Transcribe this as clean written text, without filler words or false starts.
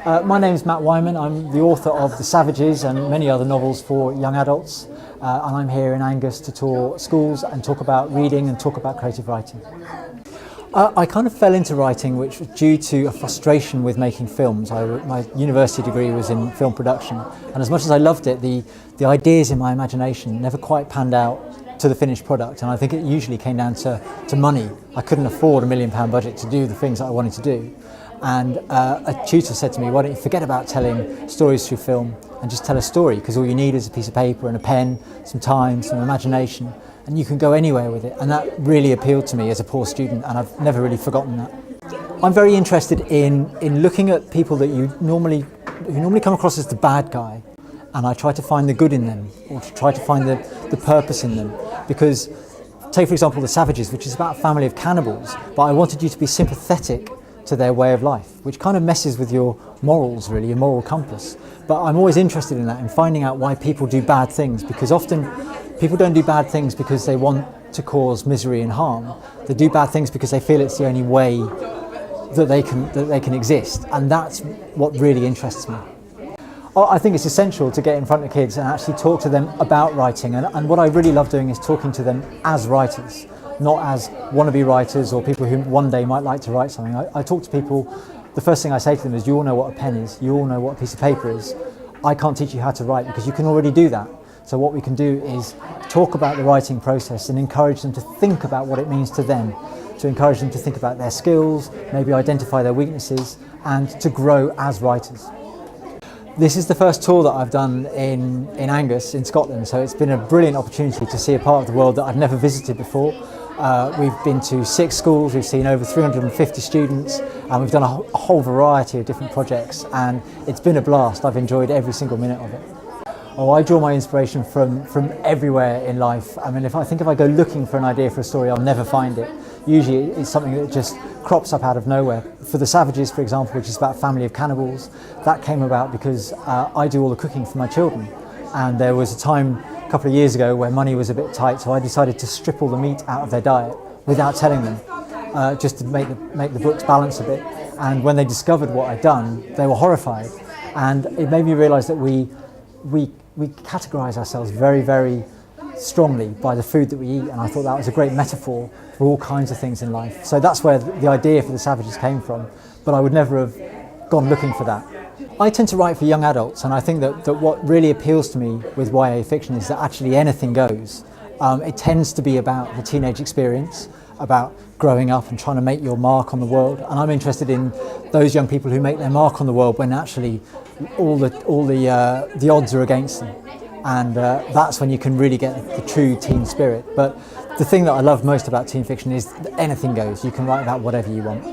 My name's Matt Whyman. I'm the author of The Savages and many other novels for young adults, and I'm here in Angus to tour schools and talk about reading and talk about creative writing. I kind of fell into writing, which was due to a frustration with making films. My university degree was in film production, and as much as I loved it, the ideas in my imagination never quite panned out to the finished product, and I think it usually came down to money. I couldn't afford £1 million budget to do the things that I wanted to do. And a tutor said to me, why don't you forget about telling stories through film and just tell a story, because all you need is a piece of paper and a pen, some time, some imagination, and you can go anywhere with it. And that really appealed to me as a poor student, and I've never really forgotten that. I'm very interested in looking at people that who normally come across as the bad guy, and I try to find the good in them, or to try to find the purpose in them. Because, take for example The Savages, which is about a family of cannibals, but I wanted you to be sympathetic to their way of life, which kind of messes with your morals, really, your moral compass. But I'm always interested in that, in finding out why people do bad things, because often people don't do bad things because they want to cause misery and harm. They do bad things because they feel it's the only way that they can exist, and that's what really interests me. I think it's essential to get in front of kids and actually talk to them about writing, and what I really love doing is talking to them as writers, not as wannabe writers or people who one day might like to write something. I talk to people, the first thing I say to them is, you all know what a pen is, you all know what a piece of paper is. I can't teach you how to write because you can already do that. So what we can do is talk about the writing process and encourage them to think about what it means to them, to encourage them to think about their skills, maybe identify their weaknesses, and to grow as writers. This is the first tour that I've done in Angus in Scotland, so it's been a brilliant opportunity to see a part of the world that I've never visited before. We've been to 6 schools, we've seen over 350 students, and we've done a whole variety of different projects, and it's been a blast. I've enjoyed every single minute of it. Oh, I draw my inspiration from everywhere in life. I mean, if I go looking for an idea for a story, I'll never find it. Usually it's something that just crops up out of nowhere. For The Savages, for example, which is about a family of cannibals, that came about because I do all the cooking for my children. And there was a time a couple of years ago where money was a bit tight, so I decided to strip all the meat out of their diet without telling them, just to make the books balance a bit. And when they discovered what I'd done, they were horrified. And it made me realise that we categorise ourselves very, very strongly by the food that we eat, and I thought that was a great metaphor for all kinds of things in life. So that's where the idea for The Savages came from, but I would never have gone looking for that. I tend to write for young adults, and I think that what really appeals to me with YA fiction is that actually anything goes. It tends to be about the teenage experience, about growing up and trying to make your mark on the world, and I'm interested in those young people who make their mark on the world when actually all the odds are against them, and that's when you can really get the true teen spirit. But the thing that I love most about teen fiction is that anything goes. You can write about whatever you want.